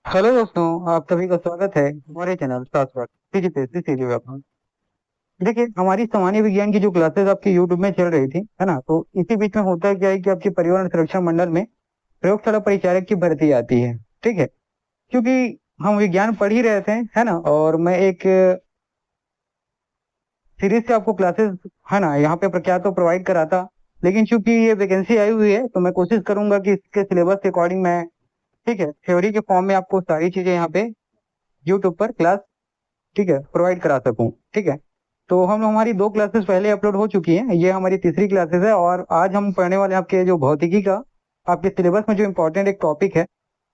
Hello दोस्तों, आप सभी का स्वागत है हमारे चैनल शास्त्रपाठ फिजिक्स सीरीज व्यापक। देखिए, हमारी सामान्य विज्ञान की जो क्लासेस आपकी यूट्यूब में चल रही थी, है ना। तो इसी बीच में होता क्या है कि आपके पर्यावरण संरक्षण मंडल में प्रयोगशाला परिचारक की भर्ती आती है। ठीक है, क्योंकि हम विज्ञान पढ़ ही रहे थे, है ना। और मैं एक सीरीज से आपको क्लासेस, है ना, यहाँ पे क्या तो प्रोवाइड कराता। लेकिन चूंकि ये वैकेंसी आई हुई है तो मैं कोशिश करूंगा कि इसके सिलेबस के अकॉर्डिंग मैं, ठीक है, थ्योरी के फॉर्म में आपको सारी चीजें यहाँ पे यूट्यूब पर क्लास, ठीक है, प्रोवाइड करा सकूं। ठीक है, तो हम हमारी दो क्लासेस पहले अपलोड हो चुकी हैं, ये हमारी तीसरी क्लासेस है। और आज हम पढ़ने वाले हैं आपके जो भौतिकी का, आपके सिलेबस में जो इम्पोर्टेंट एक टॉपिक है,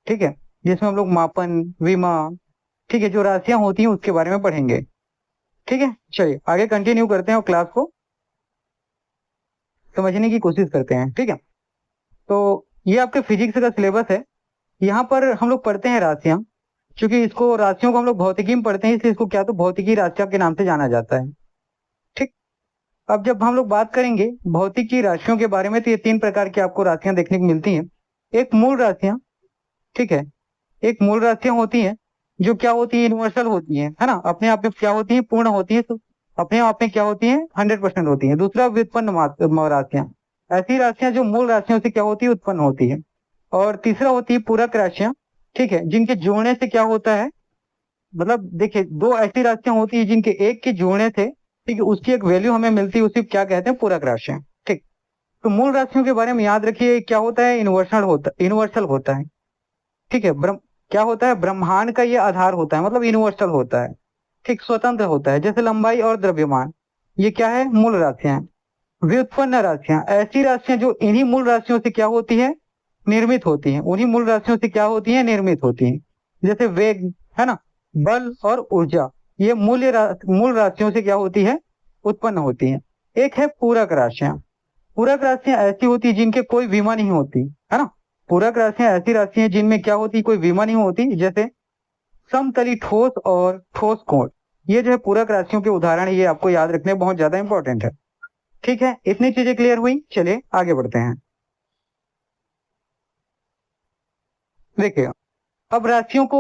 ठीक है, जिसमें हम लोग मापन, विमा, ठीक है, जो राशियां होती हैं उसके बारे में पढ़ेंगे। ठीक है, चलिए आगे कंटिन्यू करते हैं और क्लास को समझने की कोशिश करते हैं। ठीक है, तो ये आपके फिजिक्स का सिलेबस है। यहाँ पर हम लोग पढ़ते हैं राशियां। क्योंकि इसको, राशियों को हम लोग भौतिकी में पढ़ते हैं, इसलिए इसको क्या तो भौतिकी राशियां के नाम से जाना जाता है। ठीक, अब जब हम लोग बात करेंगे भौतिकी राशियों के बारे में, तो ये तीन प्रकार की आपको राशियां देखने को मिलती हैं। एक मूल राशियां, ठीक है, एक मूल राशियां होती हैं जो क्या होती है, यूनिवर्सल होती हैं, है ना, अपने आप में क्या होती है, पूर्ण होती है, तो अपने आप में क्या होती है, 100% होती है। दूसरा व्युत्पन्न राशियां, ऐसी राशियां जो मूल राशियों से क्या होती है, उत्पन्न होती है। और तीसरा होती है पूरक राशियां, ठीक है, जिनके जोड़ने से क्या होता है, मतलब देखिए, दो ऐसी राशियां होती है जिनके एक के जोड़ने से, ठीक है, उसकी एक वैल्यू हमें मिलती है, उसी को क्या कहते हैं, पूरक राशियां। ठीक, तो मूल राशियों के बारे में याद रखिए, क्या होता है, यूनिवर्सल होता है। ठीक है, क्या होता है, ब्रह्मांड का ये आधार होता है, मतलब यूनिवर्सल होता है। ठीक, स्वतंत्र होता है, जैसे लंबाई और द्रव्यमान, ये क्या है, मूल राशियां हैं। व्युत्पन्न राशियां, ऐसी राशियां जो इन्हीं मूल राशियों से क्या होती है, निर्मित होती हैं, उन्हीं मूल राशियों से क्या होती है, निर्मित होती हैं। जैसे वेग, है ना, बल और ऊर्जा, ये मूल राशियों से क्या होती है, उत्पन्न होती हैं। एक है पूरक राशियां। पूरक राशियां ऐसी होती है जिनके कोई विमा नहीं होती, है ना। पूरक राशियां ऐसी राशियां जिनमें क्या होती, कोई विमा नहीं होती, जैसे समतली ठोस और ठोस कोण। ये जो है पूरक राशियों के उदाहरण है, ये आपको याद रखने बहुत ज्यादा इंपॉर्टेंट है। ठीक है, इतनी चीजें क्लियर हुई, चलिए आगे बढ़ते हैं। देखिए, अब राशियों को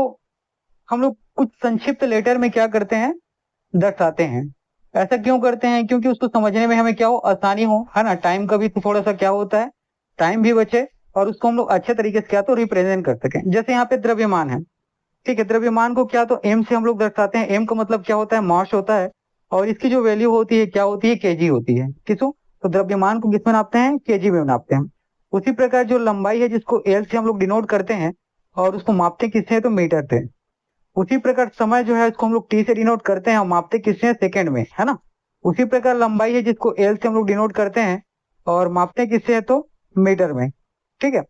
हम लोग कुछ संक्षिप्त लेटर में क्या करते हैं, दर्शाते हैं। ऐसा क्यों करते हैं, क्योंकि उसको समझने में हमें क्या हो, आसानी हो, है ना, टाइम का भी तो थोड़ा सा क्या होता है, टाइम भी बचे, और उसको हम लोग अच्छे तरीके से क्या तो रिप्रेजेंट कर सकें। जैसे यहाँ पे द्रव्यमान है, ठीक है, द्रव्यमान को क्या तो एम से हम लोग दर्शाते हैं। एम का मतलब क्या होता है, मास होता है। और इसकी जो वैल्यू होती है क्या होती है, केजी होती है। किसको, तो द्रव्यमान को किसमें नापते हैं, केजी में नापते हैं। उसी प्रकार जो लंबाई है, जिसको एल से हम लोग डिनोट करते हैं, और उसको मापते किससे, तो मीटर से। उसी प्रकार समय जो है, इसको हम लोग टी से डिनोट करते हैं और मापते किससे, सेकंड में, है ना। उसी प्रकार लंबाई है, जिसको एल से हम लोग डिनोट करते हैं और मापते किससे है, तो मीटर में। ठीक है,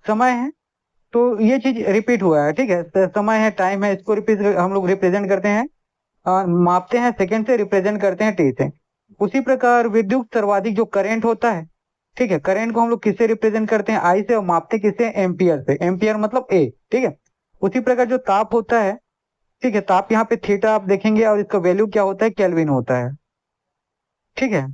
समय है, तो ये चीज रिपीट हुआ है। ठीक है, तो समय है, टाइम है, इसको रिपीट हम लोग रिप्रेजेंट करते हैं, मापते हैं सेकंड से, रिप्रेजेंट करते हैं टी से। उसी प्रकार विद्युत सर्वाधिक जो करंट होता है, ठीक है, करंट को हम लोग किससे रिप्रेजेंट करते हैं, आई से, और मापते किससे, एम्पियर से। एम्पियर मतलब ए। ठीक है, उसी प्रकार जो ताप होता है, ठीक है, ताप यहाँ पे थीटा आप देखेंगे, और इसका वैल्यू क्या होता है, केल्विन होता है। ठीक है,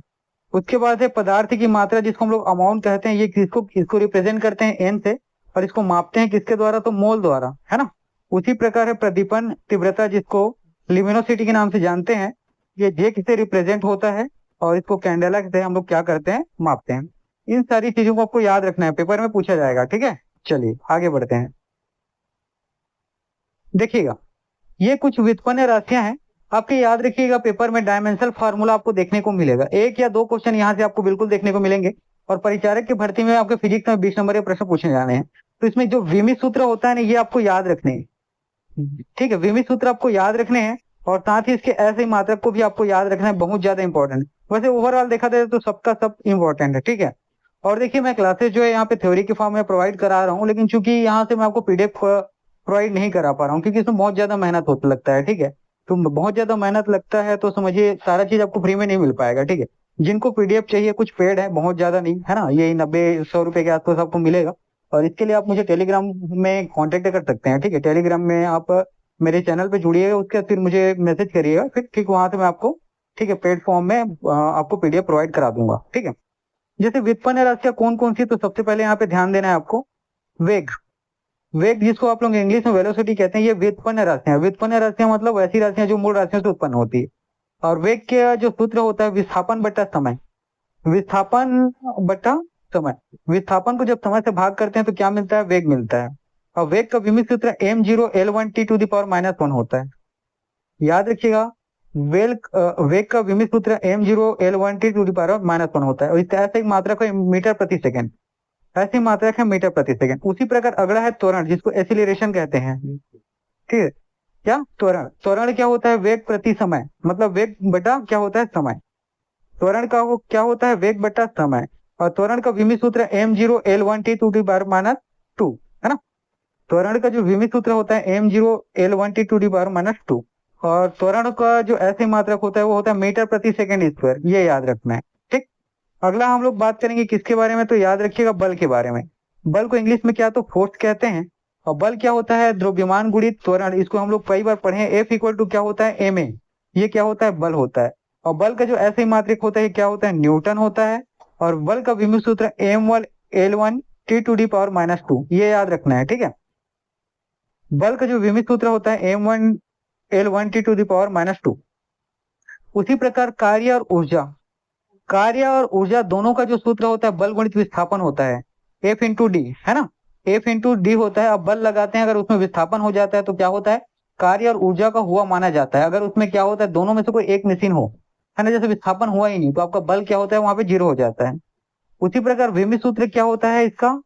उसके बाद है पदार्थ की मात्रा, जिसको हम लोग अमाउंट कहते हैं, ये किसको, इसको रिप्रेजेंट करते हैं एन से, और इसको मापते हैं किसके द्वारा, तो मोल द्वारा, है ना। उसी प्रकार है प्रदीपन तीव्रता, जिसको लिमिनोसिटी के नाम से जानते हैं, ये जे किसे रिप्रेजेंट होता है, और इसको कैंडेला से हम लोग क्या करते हैं, मापते हैं। इन सारी चीजों को आपको याद रखना है, पेपर में पूछा जाएगा। ठीक है, चलिए आगे बढ़ते हैं। देखिएगा, ये कुछ व्युत्पन्न राशियां हैं, आपके याद रखिएगा, पेपर में डायमेंशनल फार्मूला आपको देखने को मिलेगा, एक या दो क्वेश्चन यहाँ से आपको बिल्कुल देखने को मिलेंगे। और परिचारक की भर्ती में आपके फिजिक्स में 20 नंबर के प्रश्न पूछे जाने हैं। तो इसमें जो विमी सूत्र होता है ना, ये आपको याद रखने हैं। ठीक है, विमी सूत्र आपको याद रखने हैं, और साथ ही इसके ऐसे ही मात्रक को भी आपको याद रखना है, बहुत ज्यादा इंपॉर्टेंट। वैसे ओवरऑल देखा जाए तो सबका सब इंपॉर्टेंट है। ठीक है, और देखिए, मैं क्लासेस जो है यहाँ पे थ्योरी के फॉर्म में प्रोवाइड करा रहा हूँ, लेकिन चूंकि यहाँ से मैं आपको पीडीएफ प्रोवाइड नहीं करा पा रहा हूँ, क्योंकि इसमें बहुत ज्यादा मेहनत होता लगता है। ठीक है, तो बहुत ज्यादा मेहनत लगता है, तो समझिए सारा चीज आपको फ्री में नहीं मिल पाएगा। ठीक है, जिनको पीडीएफ चाहिए, कुछ पेड है, बहुत ज्यादा नहीं, है ना, यही 90-100 रुपए के आसपास आपको मिलेगा। और इसके लिए आप मुझे टेलीग्राम में कांटेक्ट कर सकते हैं। ठीक है, टेलीग्राम में आप मेरे चैनल पे जुड़िएगा, उसके बाद फिर मुझे मैसेज करिएगा, फिर ठीक वहां से मैं आपको, ठीक है, पेड फॉर्म में आपको पीडीएफ प्रोवाइड करा दूंगा। ठीक है, जैसे व्युत्पन्न राशियां कौन कौन सी, तो सबसे पहले यहाँ पे ध्यान देना है आपको, वेग। वेग जिसको आप लोग इंग्लिश में वेलोसिटी कहते हैं, ये व्युत्पन्न राशियां। व्युत्पन्न राशियां मतलब ऐसी राशियां जो मूल राशियों से उत्पन्न होती है। और वेग के जो सूत्र होता है विस्थापन बटा समय। विस्थापन बटा समय। विस्थापन को जब समय से भाग करते हैं तो क्या मिलता है? वेग मिलता है। और वेग का विमित सूत्र m0l1t⁻⁻1 होता है। याद रखिएगा, वेग का विमित सूत्र m0l1t⁻⁻1 होता है। और इस ऐसे ही मात्रक है मीटर प्रति सेकंड। ऐसी मात्रक है मीटर प्रति सेकंड। उसी प्रकार अगला है त्वरण, जिसको एसिलेरेशन कहते हैं। ठीक है, क्या त्वरण? त्वरण क्या होता है? वेग प्रति समय, मतलब वेग बटा क्या होता है? समय। त्वरण का क्या होता है? वेग बटा समय। और त्वरण का विमित सूत्र m0l1t⁻2 है ना। त्वरण का जो विमित सूत्र होता है m0l1t⁻2। और त्वरण का जो ऐसे मात्रक होता है वो होता है मीटर प्रति सेकंड स्क्वायर। ये याद रखना है। ठीक, अगला हम लोग बात करेंगे किसके बारे में? तो याद रखिएगा बल के बारे में। बल को इंग्लिश में क्या तो फोर्स कहते हैं। और बल क्या होता है? द्रव्यमान गुणित त्वरण। इसको हम लोग कई बार पढ़े हैं। F इक्वल टू क्या होता है? ma। ये क्या होता है? बल होता है। और बल का जो ऐसे ही मात्रक होता है क्या होता है? न्यूटन होता है। और बल का विमित सूत्र m1l1t⁻²। ये याद रखना है। ठीक है, बल का जो विमित सूत्र होता है m1l1t⁻²। उसी प्रकार कार्य और ऊर्जा। कार्य और ऊर्जा दोनों का जो सूत्र होता है बल गुणित विस्थापन होता है। F इंटू डी है ना। F इंटू डी होता है। अब बल लगाते हैं, अगर उसमें विस्थापन हो जाता है तो क्या होता है? कार्य और ऊर्जा का हुआ माना जाता है। अगर उसमें क्या होता है? दोनों में से कोई एक मिसिंग हो, है ना, जैसे विस्थापन हुआ ही नहीं, तो आपका बल क्या होता है? वहां पे जीरो हो जाता है। उसी प्रकार विमित सूत्र क्या होता है इसका?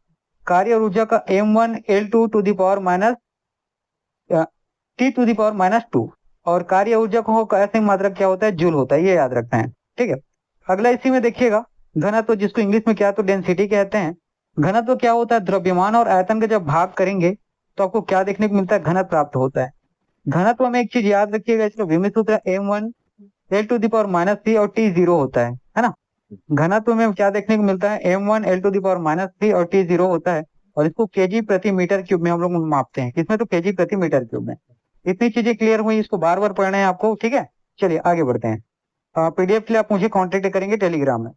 कार्य और ऊर्जा का m1l2t⁻² और कार्य ऊर्जा को ऐसे मात्रक क्या होता है? जूल होता है। ये याद रखना है। ठीक है, अगला इसी में देखिएगा घनत्व, जिसको इंग्लिश में क्या तो डेंसिटी कहते हैं। घनत्व क्या होता है? द्रव्यमान और आयतन का जब भाग करेंगे तो आपको क्या देखने को मिलता है? घनत्व प्राप्त होता है। घनत्व में एक चीज याद रखिएगा, इसका विमित सूत्र m1l⁻³ और t 0 होता है ना। घनत्व में क्या देखने को मिलता है? m1l⁻³ और t 0 होता है। और इसको केजी प्रति मीटर क्यूब में हम लोग मापते हैं। किसमें? तो केजी प्रति मीटर क्यूब में। इतनी चीजें क्लियर हुई, इसको बार बार पढ़ना है आपको। ठीक है, चलिए आगे बढ़ते हैं। पीडीएफ के लिए आप मुझे कांटेक्ट करेंगे टेलीग्राम में।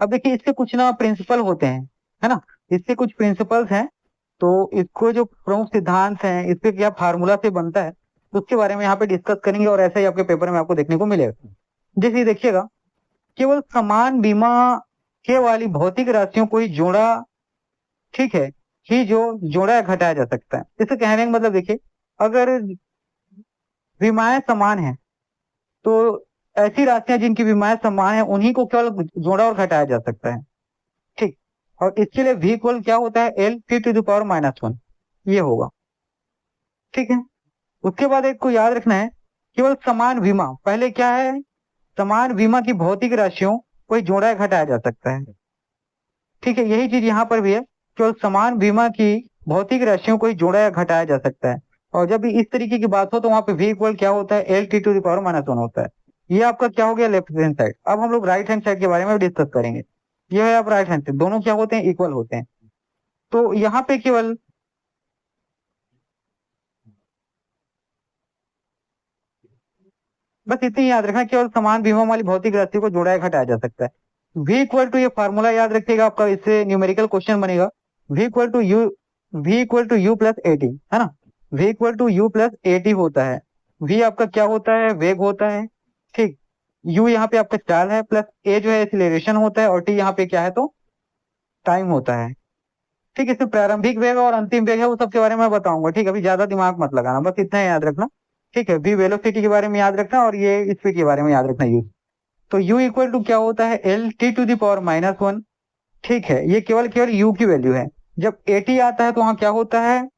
अब देखिए इसके कुछ ना प्रिंसिपल होते हैं, है ना। इसके कुछ प्रिंसिपल्स हैं। तो इसको जो प्रमुख सिद्धांत हैं, इसके क्या फार्मूला से बनता है, तो उसके बारे में यहाँ पे डिस्कस करेंगे। और ऐसा ही आपके पेपर में आपको देखने को मिलेगा। जैसे देखिएगा, केवल समान बीमा के वाली भौतिक राशियों को ही जोड़ा, ठीक है, ही जो जोड़ा या घटाया जा सकता है। इससे कहने का मतलब देखिए, अगर विमाएं समान है तो ऐसी राशियां जिनकी विमाएं समान है उन्हीं को केवल जोड़ा और घटाया जा सकता है। ठीक, और इसके लिए v इक्वल क्या होता है? l t⁻⁻1 ये होगा। ठीक है, उसके बाद एक को याद रखना है, केवल समान विमा, पहले क्या है? समान विमा की भौतिक राशियों को ही जोड़ा या घटाया जा सकता है। ठीक है, यही चीज यहाँ पर भी है, केवल समान विमा की भौतिक राशियों को ही जोड़ा या घटाया जा सकता है। और जब भी इस तरीके की बात हो तो वहां पे v इक्वल क्या होता है? l t⁻⁻1 होता है। ये आपका क्या हो गया? Left hand side. अब हम लोग राइट हैंड साइड के बारे में डिस्कस करेंगे। ये है आप राइट हैंड साइड, दोनों क्या होते हैं? इक्वल होते हैं। तो यहाँ पे केवल बस इतनी याद रखना, केवल समान विमा वाली भौतिक राशि को जोड़ा या घटाया जा सकता है। v इक्वल टू, ये फार्मूला याद रखिएगा आपका, इससे न्यूमेरिकल क्वेश्चन बनेगा। v equal to u plus a t, है ना। v equal to u plus a t होता है। v आपका क्या होता है? वेग होता है। ठीक, u यहाँ पे आपका चाल है, प्लस a जो है एक्सीलरेशन होता है, और t यहाँ पे क्या है? तो टाइम होता है। ठीक, इसमें प्रारंभिक वेग और अंतिम वेग है, वो सबके बारे में मैं बताऊंगा। ठीक, अभी ज्यादा दिमाग मत लगाना, बस इतना ही याद रखना। ठीक है, v वेलोसिटी के बारे में याद रखना और ये स्पीड के बारे में याद रखना, u। तो u इक्वल टू क्या होता है? l t⁻⁻1। ठीक है, ये केवल केवल u की वैल्यू है। जब at आता है तो वहां क्या होता है?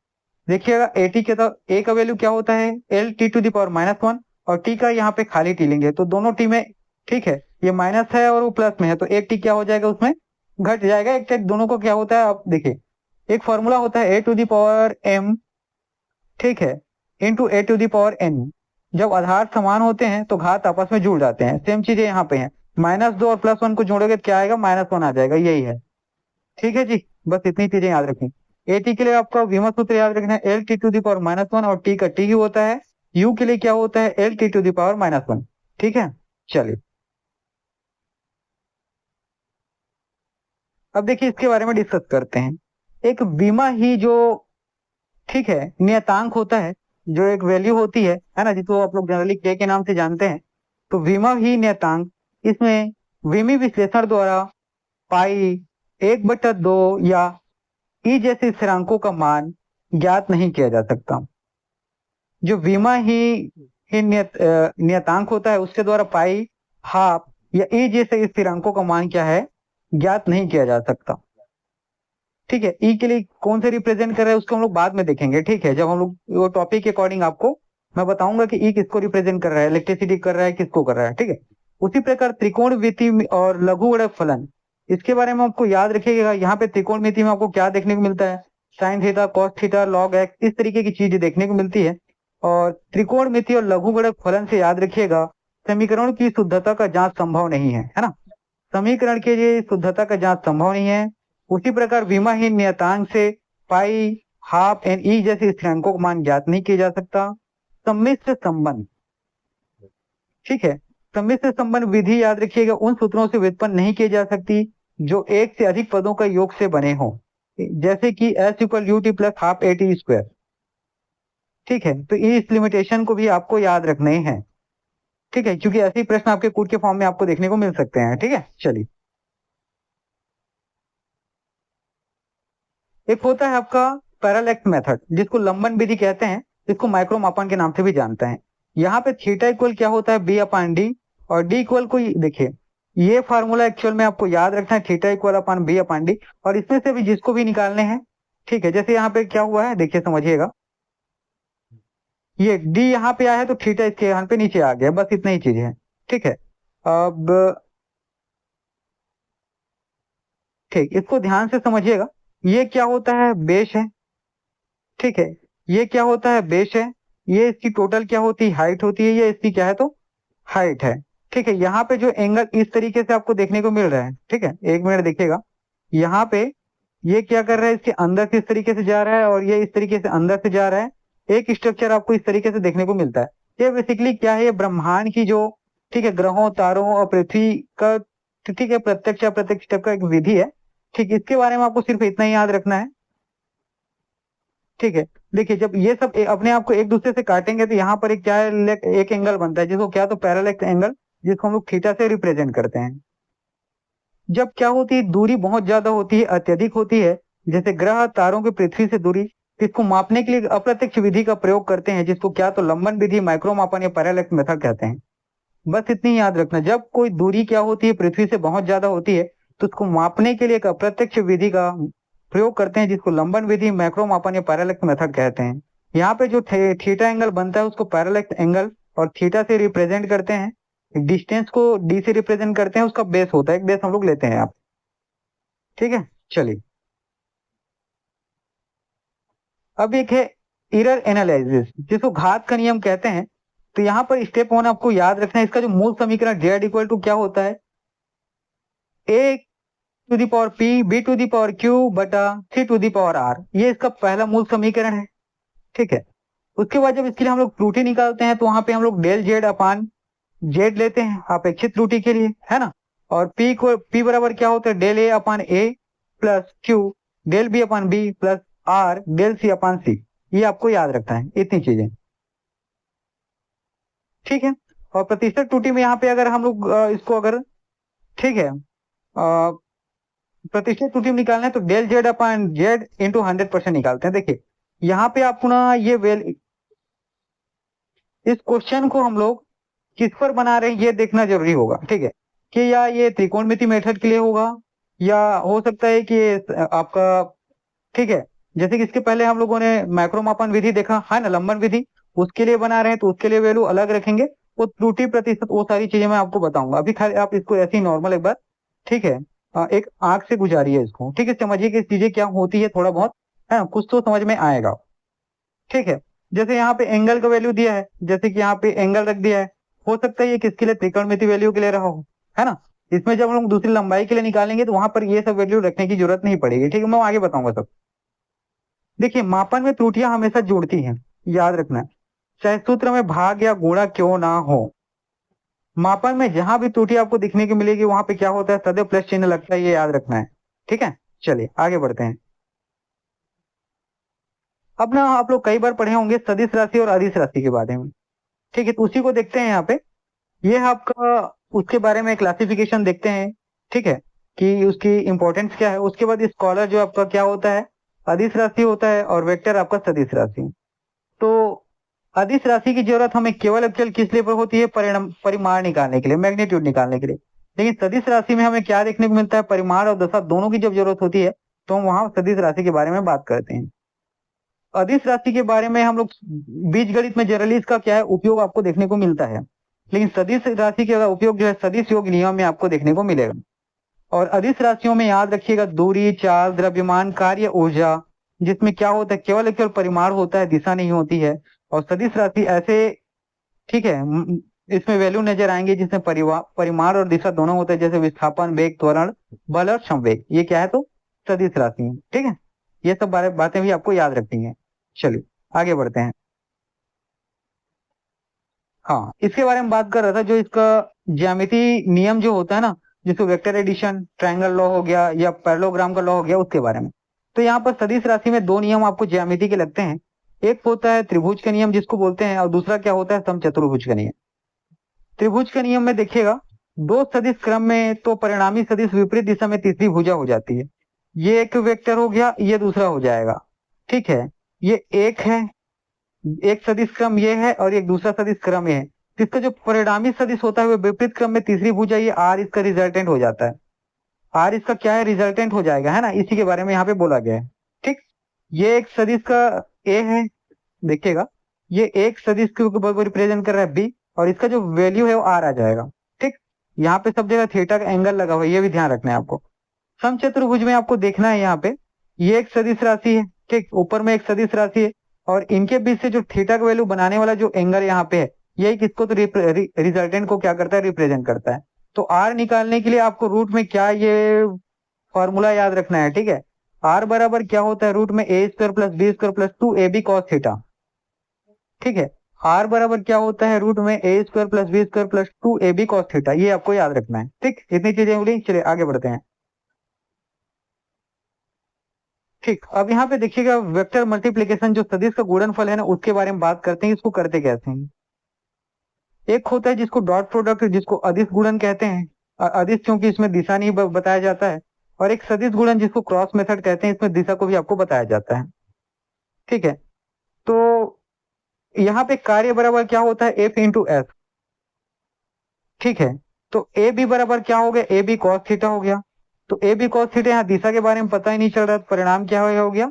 देखिएगा at के तो a का वैल्यू क्या होता है? l t⁻⁻1 और t का यहाँ पे खाली t लेंगे तो दोनों t में, ठीक है, ये माइनस है और वो प्लस में है, तो एक t क्या हो जाएगा? उसमें घट जाएगा। एक t दोनों को क्या होता है? आप देखिए, एक फॉर्मूला होता है a⁻m, ठीक है, इंटू a⁻n। जब आधार समान होते हैं तो घात आपस में जुड़ जाते हैं। सेम चीजें यहाँ पे हैं, -2 और +1 को जोड़ोगे तो क्या आएगा? -1 आ जाएगा, यही है। ठीक है जी, बस इतनी चीजें याद रखें। एटी के लिए आपका विमत सूत्र याद रखना है l t⁻⁻1 और t का t ही होता है। u के लिए क्या होता है? l t⁻⁻1। ठीक है, चलिए अब देखिए इसके बारे में डिस्कस करते हैं। एक बीमा ही जो, ठीक है, नियतांक होता है, जो एक वैल्यू होती है ना, जिसको आप लोग जनरली के नाम से जानते हैं, तो बीमा ही नियतांक, इसमें विमी विश्लेषण द्वारा पाई 1/2 या ई जैसे स्थिरांकों का मान ज्ञात नहीं किया जा सकता। जो बीमा ही नियतांक होता है, उसके द्वारा पाई, हाफ या ई जैसे स्थिरांकों का मान क्या है, ज्ञात नहीं किया जा सकता। ठीक है, ई के लिए कौन से रिप्रेजेंट कर रहा है उसको हम लोग बाद में देखेंगे। ठीक है, जब हम लोग वो टॉपिक के अकॉर्डिंग आपको मैं बताऊंगा कि ई किसको रिप्रेजेंट कर रहा है, इलेक्ट्रिसिटी कर रहा है, किसको कर रहा है। ठीक है, उसी प्रकार त्रिकोणमिति और लघु गुणक फलन, इसके बारे में आपको याद रखिएगा। यहाँ पे त्रिकोणमिति में आपको क्या देखने को मिलता है, sine theta, cos theta, log x, इस तरीके की चीजें देखने को मिलती है। और त्रिकोणमिति और लघु गुणक फलन से याद रखिएगा, समीकरण की शुद्धता का जांच संभव नहीं है ना, समीकरण के लिए शुद्धता का जांच संभव नहीं है। उसी प्रकार विमाहीन नियतांक से पाई, हाफ एंड ई जैसे स्थिरांकों का मान ज्ञात नहीं किया जा सकता। सम्मिश्र संबंध, ठीक है, सम्मिश्र संबंध विधि याद रखिएगा, उन सूत्रों से व्युत्पन्न नहीं की जा सकती जो एक से अधिक पदों का योग से बने हो, जैसे कि S equal u t plus half a t square. ठीक है, तो इस लिमिटेशन को भी आपको याद रखने हैं। ठीक है, क्योंकि ऐसे ही प्रश्न आपके कूट के फॉर्म में आपको देखने को मिल सकते हैं। ठीक है, चलिए, एक होता है आपका पैरालेक्स मेथड, जिसको लंबन विधि कहते हैं, इसको माइक्रो मापन के नाम से भी जानते हैं। यहाँ पे थीटा इक्वल क्या होता है, बी अपान डी, और डी इक्वल को देखिए, ये फार्मूला एक्चुअल में आपको याद रखना है, थीटा इक्वल अपान बी अपान डी, और इसमें से भी जिसको भी निकालने हैं। ठीक है, जैसे यहाँ पे क्या हुआ है, देखिए समझिएगा, ये डी यहाँ पे आया है तो थीटा इसके यहाँ पे नीचे आ गया, बस इतना ही चीज है। ठीक है, अब ठीक, इसको ध्यान से समझिएगा, ये क्या होता है, बेस है। ठीक है, ये क्या होता है, बेस है। ये इसकी टोटल क्या होती है, हाइट होती है, ये इसकी क्या है, तो हाइट है। ठीक है, यहाँ पे जो एंगल इस तरीके से आपको देखने को मिल रहा है, ठीक है, एक मिनट देखिएगा, यहाँ पे ये क्या कर रहा है, इसके अंदर से इस तरीके से जा रहा है, और ये इस तरीके से अंदर से जा रहा है। एक स्ट्रक्चर आपको इस तरीके से देखने को मिलता है। ये बेसिकली क्या है, ये ब्रह्मांड की जो, ठीक है, ग्रहों, तारों और पृथ्वी का, ठीक है, प्रत्यक्ष अप्रत्यक्ष स्टेप का एक विधि है। ठीक, इसके बारे में आपको सिर्फ इतना ही याद रखना है। ठीक है, देखिए, जब ये सब अपने आप को एक दूसरे से काटेंगे तो यहाँ पर एक क्या है, एक एंगल बनता है, जिसको क्या, तो पैरेलल एंगल, जिसको हम लोग थीटा से रिप्रेजेंट करते हैं। जब क्या होती है, दूरी बहुत ज्यादा होती है, अत्यधिक होती है, जैसे ग्रह, तारों की पृथ्वी से दूरी, इसको मापने के लिए अप्रत्यक्ष विधि का प्रयोग करते हैं, जिसको क्या, तो लंबन विधि, माइक्रो मापन या पैरेलल मेथड कहते हैं। बस इतनी याद रखना, जब कोई दूरी क्या होती है, पृथ्वी से बहुत ज्यादा होती है, तो उसको मापने के लिए एक अप्रत्यक्ष विधि का प्रयोग करते हैं, जिसको लंबन विधि, मैक्रो मापन या पैरेलल मेथड कहते हैं। यहाँ पे जो थीटा एंगल बनता है, उसको पैरेलल एंगल और थीटा से रिप्रेजेंट करते हैं। डिस्टेंस को डी से रिप्रेजेंट करते हैं, उसका बेस होता है, एक बेस हम लोग लेते हैं आप। ठीक है, चलिए, अब एक है एरर एनालिसिस, जिसको घात का नियम कहते हैं। तो यहाँ पर स्टेप 1 आपको याद रखना है, इसका जो मूल समीकरण जेड इक्वल टू क्या होता है, A to the power P B to the power Q बटा C to the power R, ये इसका पहला मूल समीकरण है। ठीक है, उसके बाद जब इसके लिए हम लोग त्रुटि निकालते हैं, तो वहां पे हम लोग डेल जेड अपान जेड लेते हैं अपेक्षित त्रुटि के लिए, है ना। और पी बराबर क्या होता है, del A upon A plus Q del B upon B plus R del C upon C, ये आपको याद रखना है, इतनी चीजें। ठीक है, और प्रतिशत त्रुटि में यहाँ पे अगर हम लोग इसको अगर, ठीक है, प्रतिशत त्रुटि में निकालना है तो del z upon Z into 100% निकालते हैं। देखिए, यहाँ पे आपको ना ये इस क्वेश्चन को हम लोग किस पर बना रहे हैं ये देखना जरूरी होगा। ठीक है, कि या ये त्रिकोणमिति मेथड के लिए होगा, या हो सकता है कि आपका, ठीक है, जैसे कि इसके पहले हम लोगों ने मैक्रो मापन विधि देखा है ना, लंबन विधि, उसके लिए बना रहे हैं तो उसके लिए वैल्यू अलग रखेंगे, वो त्रुटि प्रतिशत, वो सारी चीजें मैं आपको बताऊंगा। अभी खाली आप इसको ऐसे ही नॉर्मल एक बार, ठीक है, एक आंख से गुजारिए इसको। ठीक है, समझिए कि चीजें क्या होती है, थोड़ा बहुत है ना, कुछ तो समझ में आएगा। ठीक है, जैसे यहाँ पे एंगल का वैल्यू दिया है, जैसे कि यहाँ पे एंगल रख दिया है, हो सकता है ये किसके लिए, त्रिकोणमिति वैल्यू के लिए रहा हो, है ना। इसमें जब हम लोग दूसरी लंबाई के लिए निकालेंगे तो वहां पर ये सब वैल्यू रखने की जरूरत नहीं पड़ेगी। ठीक है, मैं आगे बताऊंगा सब। देखिए, मापन में त्रुटियां हमेशा जुड़ती हैं, याद रखना है, चाहे सूत्र में भाग या गुणा क्यों ना हो, मापन में जहां भी त्रुटि आपको दिखने की मिलेगी वहां पे क्या होता है, सदैव प्लस चिन्ह लगता है, ये याद रखना है। ठीक है, चलिए आगे बढ़ते हैं। अब ना आप लोग कई बार पढ़े होंगे सदिश राशि और अदिश राशि के बारे में, ठीक है, तो उसी को देखते हैं यहाँ पे। ये है आपका, उसके बारे में क्लासिफिकेशन देखते हैं, ठीक है, कि उसकी इंपॉर्टेंस क्या है। उसके बाद स्कॉलर जो आपका क्या होता है, अदिश राशि होता है, और वेक्टर आपका सदिश राशि। तो अदिश राशि की जरूरत हमें केवल केवल किस लिए पर होती है, परिणाम परिमाण निकालने के लिए, मैग्नीट्यूड निकालने के लिए। लेकिन सदिश राशि में हमें क्या देखने को मिलता है, परिमाण और दशा दोनों की जब जरूरत होती है तो हम वहां सदिश राशि के बारे में बात करते हैं। अदिश राशि के बारे में हम लोग बीजगणित में जनरली इसका क्या है उपयोग आपको देखने को मिलता है, लेकिन सदिश राशि का उपयोग जो है सदिश योग नियम में आपको देखने को मिलेगा। और अदिश राशियों में याद रखिएगा दूरी, चाल, द्रव्यमान, कार्य, ऊर्जा, जिसमें क्या होता है केवल केवल परिमाण होता है, दिशा नहीं होती है। और सदिश राशि ऐसे, ठीक है, इसमें वैल्यू नजर आएंगे जिसमें परिमाण और दिशा दोनों होते हैं, जैसे विस्थापन, वेग, त्वरण, बल और संवेग, ये क्या है तो सदिश राशि है, ठीक है। ये सब बातें भी आपको याद रखनी है। चलिए आगे बढ़ते हैं। हाँ, इसके बारे में बात कर रहा था, जो इसका ज्यामिति नियम जो होता है ना, जिसको वेक्टर एडिशन, ट्रायंगल लॉ हो गया या पैरेललोग्राम का लॉ हो गया, उसके बारे में। तो यहाँ पर सदिश राशि में दो नियम आपको ज्यामिति के लगते हैं। एक होता है त्रिभुज का नियम जिसको बोलते हैं, और दूसरा क्या होता है, समचतुर्भुज का नियम। त्रिभुज के नियम में देखिएगा, दो सदिश क्रम में तो परिणामी सदिश विपरीत दिशा में तीसरी भुजा हो जाती है। ये एक वेक्टर हो गया, ये दूसरा हो जाएगा, ठीक है। ये एक है, एक सदिश क्रम ये है, और एक दूसरा सदिश क्रम ये है। तो इसका जो परिणामी सदिश होता है वो विपरीत क्रम में तीसरी भुजा, ये आर इसका रिजल्टेंट हो जाता है। आर इसका क्या है, रिजल्टेंट हो जाएगा, है ना, इसी के बारे में यहाँ पे बोला गया है, ठीक। ये एक सदिश का ए है, देखिएगा, ये एक सदिश को रिप्रेजेंट कर रहा है बी, और इसका जो वैल्यू है वो आर आ जाएगा, ठीक। यहाँ पे सब जगह थीटा का एंगल लगा हुआ है, ये भी ध्यान रखना है आपको। समचतुर्भुज में आपको देखना है यहाँ पे, ये एक सदिश राशि है, ठीक, ऊपर में एक सदिश राशि है, और इनके बीच से जो थीटा का वैल्यू बनाने वाला जो एंगल यहाँ पे है, यही किसको तो रिजल्टेंट को क्या करता है, रिप्रेजेंट करता है। तो आर निकालने के लिए आपको रूट में क्या ये फॉर्मूला याद रखना है, ठीक है। आर बराबर क्या होता है, रूट में A square plus B square plus 2ab cos theta, ठीक है। आर बराबर क्या होता है, रूट में A square plus B square plus 2ab cos theta, ये आपको याद रखना है, ठीक। इतनी चीजें बोली, चलिए आगे बढ़ते हैं। ठीक, अब यहाँ पे देखिएगा वेक्टर मल्टीप्लीकेशन, जो सदिश का गुणनफल है ना, उसके बारे में बात करते हैं, इसको करते कैसे हैं। एक होता है जिसको डॉट प्रोडक्ट, जिसको अदिश गुणन कहते हैं, अदिश क्योंकि इसमें दिशा नहीं बताया जाता है। और एक सदिश गुणन जिसको क्रॉस मेथड कहते हैं, इसमें दिशा को भी आपको बताया जाता है, ठीक है। तो यहाँ पे कार्य बराबर क्या होता है, एफ इंटू एस, ठीक है। तो ए बी बराबर क्या हो गया, ए बी कॉस थीटा हो गया। तो ए बी कॉस थीटा, यहाँ दिशा के बारे में पता ही नहीं चल रहा, परिणाम क्या हो गया,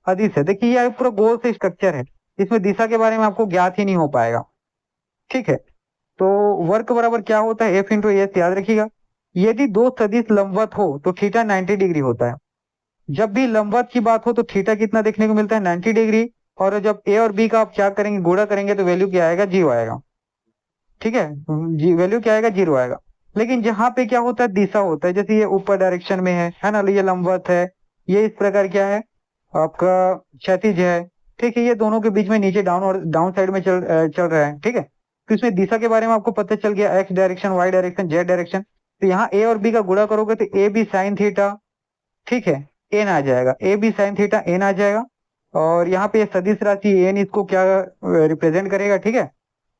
अदिश है। देखिए यह पूरा गोल से स्ट्रक्चर है, इसमें दिशा के बारे में आपको ज्ञात ही नहीं हो पाएगा, ठीक है। तो वर्क बराबर क्या होता है, एफ इंटू एस, याद रखिएगा। यदि दो सदिश लंबवत हो तो थीटा 90 डिग्री होता है। जब भी लंबवत की बात हो तो थीटा कितना देखने को मिलता है, 90 डिग्री। और जब ए और बी का आप क्या करेंगे, गुणा करेंगे, तो वैल्यू क्या आएगा, जीरो आएगा, ठीक है। वैल्यू क्या आएगा, जीरो आएगा। लेकिन जहां पे क्या होता है, दिशा होता है, जैसे ये ऊपर डायरेक्शन में है ना, ये लंबवत है, ये इस प्रकार क्या है आपका क्षैतिज है, ठीक है। ये दोनों के बीच में नीचे डाउन और डाउन साइड में चल रहा है, ठीक है। तो इसमें दिशा के बारे में आपको पता चल गया, X direction, Y direction, Z direction. तो यहाँ ए और बी का गुणा करोगे तो ए बी साइन थीटा, ठीक है, एन आ जाएगा, A B sine theta N आ जाएगा। और यहाँ पे सदिश राशि एन इसको क्या रिप्रेजेंट करेगा, ठीक है।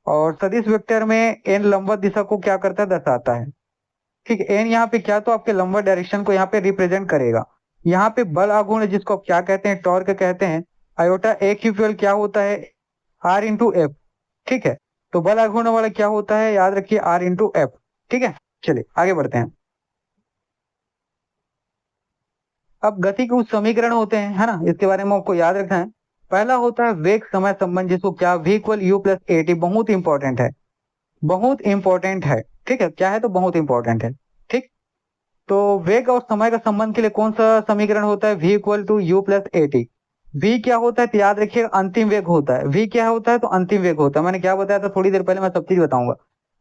और सदिश वेक्टर में एन लंबवत दिशा को क्या करता है, दर्शाता है, ठीक है। एन यहाँ पे क्या तो आपके लंबवत डायरेक्शन को यहाँ पे रिप्रेजेंट करेगा। यहाँ पे बल आघूर्ण जिसको आप क्या कहते हैं, टॉर्क कहते हैं, आयोटा एक इक्वल क्या होता है, आर इंटू एफ, ठीक है। तो बल आघूर्ण वाला क्या होता है, याद रखिए आर इंटू एफ, ठीक है। चलिए आगे बढ़ते हैं। अब गति के कुछ समीकरण होते हैं, है ना, इसके बारे में आपको याद रखना है। पहला होता है वेग समय संबंध, जिसको क्या, v equal you plus a T, बहुत इंपॉर्टेंट है, बहुत इंपॉर्टेंट है, ठीक है। क्या है तो बहुत इंपॉर्टेंट है, ठीक। तो वेग और समय का संबंध के लिए कौन सा समीकरण होता है, v equal to u plus a t. v क्या होता है तो याद रखिए अंतिम वेग होता है, v क्या होता है तो अंतिम वेग होता है। मैंने क्या बताया था थोड़ी देर पहले, मैं सब चीज बताऊंगा।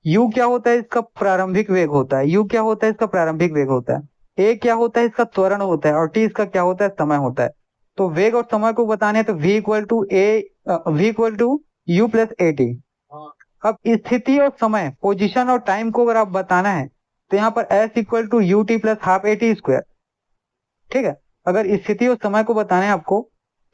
u क्या होता है, इसका प्रारंभिक वेग होता है, u क्या होता है, इसका प्रारंभिक वेग होता है। a क्या होता है, इसका त्वरण होता है, और t इसका क्या होता है, समय होता है। तो वेग और समय को बताने तो v equal to u plus a t. अब स्थिति और समय, पोजीशन और टाइम को अगर आप बताना है तो यहाँ पर s equal to u t plus half a t square, ठीक है। अगर स्थिति और समय को बताना है आपको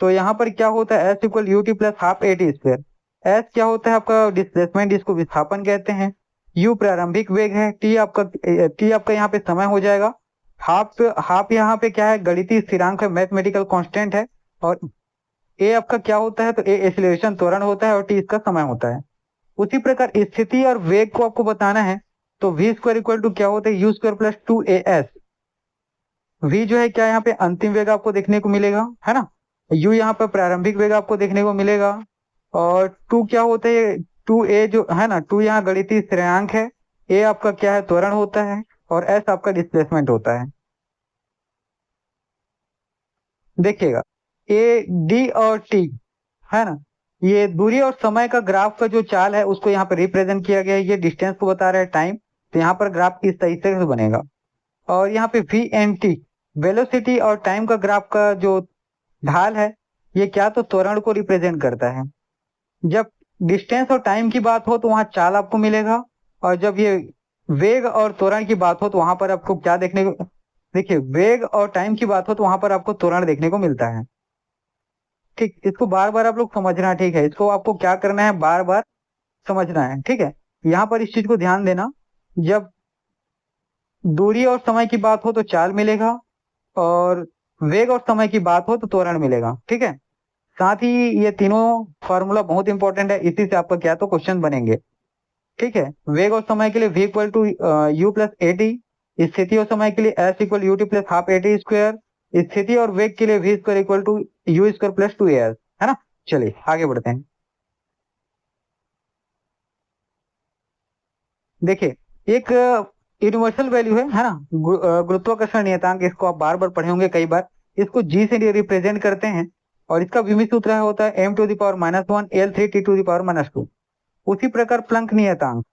तो यहाँ पर क्या होता है, S equal u t plus half a t square. S क्या होता है आपका डिस्प्लेसमेंट, जिसको विस्थापन कहते हैं। यू प्रारंभिक वेग है, टी आपका यहाँ पे समय हो जाएगा। हाफ हाफ यहाँ पे क्या है, गणितीय स्थिरांक है, मैथमेटिकल कांस्टेंट है। और ए आपका क्या होता है, तो ए एक्सीलरेशन त्वरण होता है और टी इसका समय होता है। उसी प्रकार स्थिति और वेग को आपको बताना है, तो वी स्क्वायर इक्वल टू क्या होता है, you square plus 2as। We जो है क्या, यहाँ पे अंतिम वेग आपको देखने को मिलेगा, है ना। यू यहाँ पर प्रारंभिक वेग आपको देखने को मिलेगा। और टू क्या होता है, 2a जो है ना, टू यहाँ गणितीय स्थिरांक है। ए आपका क्या है, त्वरण होता है। और एस आपका डिस्प्लेसमेंट होता है। देखिएगा, ए डी और टी, है ना, ये दूरी और समय का ग्राफ का जो चाल है उसको यहाँ पे रिप्रेजेंट किया गया है। ये डिस्टेंस को बता रहा है, टाइम। तो यहाँ पर ग्राफ इस तरीके से बनेगा। और यहाँ पे वी एन टी, वेलोसिटी और टाइम का ग्राफ का जो ढाल है, ये क्या, तो त्वरण को रिप्रेजेंट करता है। जब डिस्टेंस और टाइम की बात हो तो वहां चाल आपको मिलेगा। और जब ये वेग और त्वरण की बात हो तो वहां पर आपको क्या देखने को, देखिए वेग और टाइम की बात हो तो वहां पर आपको त्वरण देखने को मिलता है। ठीक, इसको बार बार आप लोग समझना, ठीक है, इसको आपको क्या करना है, बार बार समझना है, ठीक है। यहाँ पर इस चीज को ध्यान देना, जब दूरी और समय की बात हो तो चाल मिलेगा, और वेग और समय की बात हो तो त्वरण मिलेगा, ठीक है। साथ ही ये तीनों फॉर्मूला बहुत इंपॉर्टेंट है, इसी से आपका क्या तो क्वेश्चन बनेंगे, ठीक है। वेग और समय के लिए v equal to u plus a t, स्थिति और समय के लिए s equal u t plus half a t square, स्थिति और वेग के लिए v square equal to u square plus 2as, है ना। चलिए आगे बढ़ते हैं। देखिए, एक यूनिवर्सल वैल्यू है ना, गुरुत्वाकर्षण नियतांक, इसको आप बार बार पढ़े होंगे कई बार। इसको जी से रिप्रेजेंट करते हैं, और इसका विमित सूत्र होता है m to the power -1 L3 T to the power -2। उसी प्रकार प्लंक नियतांक,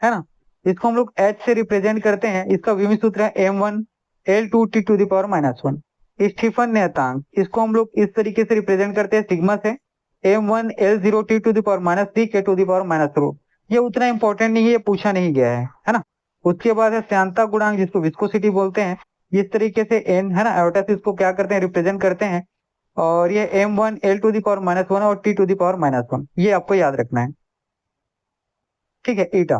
है ना, इसको हम लोग h से रिप्रेजेंट करते हैं, इसका विमित सूत्र है m1 L2 T to the power -1। Stefan नियतांक, इसको हम लोग इस तरीके से रिप्रेजेंट करते हैं, सिग्मा से, m1 L0 T to the power -3 K to the power -2। ये उतना इंपॉर्टेंट नहीं है, ये पूछा नहीं गया है ना। उसके बाद है श्यानता गुणांक, जिसको विस्कोसिटी बोलते हैं। इस तरीके से n, है ना, आयोटा से इसको क्या करते हैं, रिप्रेजेंट करते हैं। और ये m1 L to the power -1 और T टू द पावर -1, ये आपको याद रखना है, ठीक है। ईटा,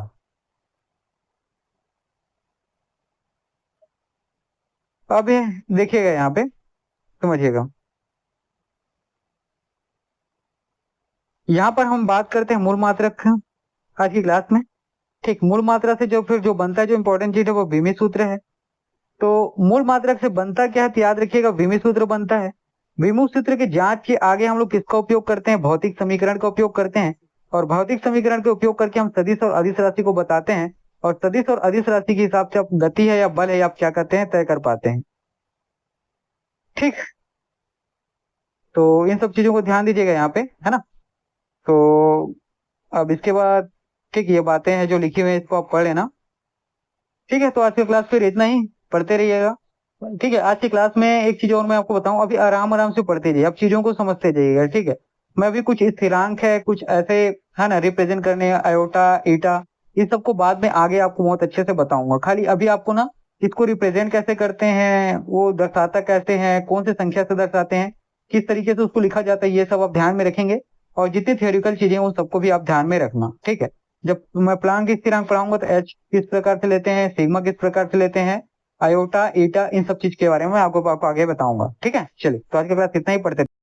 अब ये देखिएगा, यहाँ पे समझिएगा, यहाँ पर हम बात करते हैं मूल मात्रक आज की क्लास में। ठीक, मूल मात्रा से जो फिर जो बनता है, जो इंपॉर्टेंट चीज है, वो विमित सूत्र है। तो मूल मात्रक से बनता क्या है, तो याद रखिएगा, विमित सूत्र बनता है। विमित सूत्र की जांच के आगे हम लोग किसका उपयोग करते हैं, भौतिक समीकरण का उपयोग करते हैं। और भौतिक समीकरण के उपयोग करके हम सदिश और अदिश राशि को बताते हैं। और सदिश और अदिश राशि के हिसाब से आप गति है या बल है, आप क्या करते हैं, तय कर पाते हैं। ठीक, तो इन सब चीजों को ध्यान दीजिएगा यहाँ पे, है ना। तो अब इसके बाद, ठीक, ये बातें हैं जो लिखी हुई है, इसको आप पढ़ लेना, ठीक है। तो आज की क्लास फिर इतना ही, पढ़ते रहिएगा, ठीक है। आज की क्लास में एक चीज और मैं आपको बताऊं, अभी आराम आराम से पढ़ते जाइए, अब चीजों को समझते जाइएगा, ठीक है। मैं अभी कुछ स्थिरांक है, कुछ ऐसे, है ना, रिप्रेजेंट करने, आयोटा, ईटा, इस सबको बाद में आगे आपको बहुत अच्छे से बताऊंगा। खाली अभी आपको ना इसको रिप्रेजेंट कैसे करते हैं, वो दर्शाता कैसे हैं, कौन से संख्या से दर्शाते हैं, किस तरीके से उसको लिखा जाता है, ये सब आप ध्यान में रखेंगे। और जितनी थियोरिकल चीजें हैं उन सबको भी आप ध्यान में रखना, ठीक है। जब मैं प्लांक स्थिरांक पढ़ाऊंगा तो एच किस प्रकार से लेते हैं, सिग्मा किस प्रकार से लेते हैं, आयोटा, ईटा, इन सब चीज के बारे में आपको आगे बताऊंगा, ठीक है। चलिए, तो आज के क्लास इतना ही, पढ़ते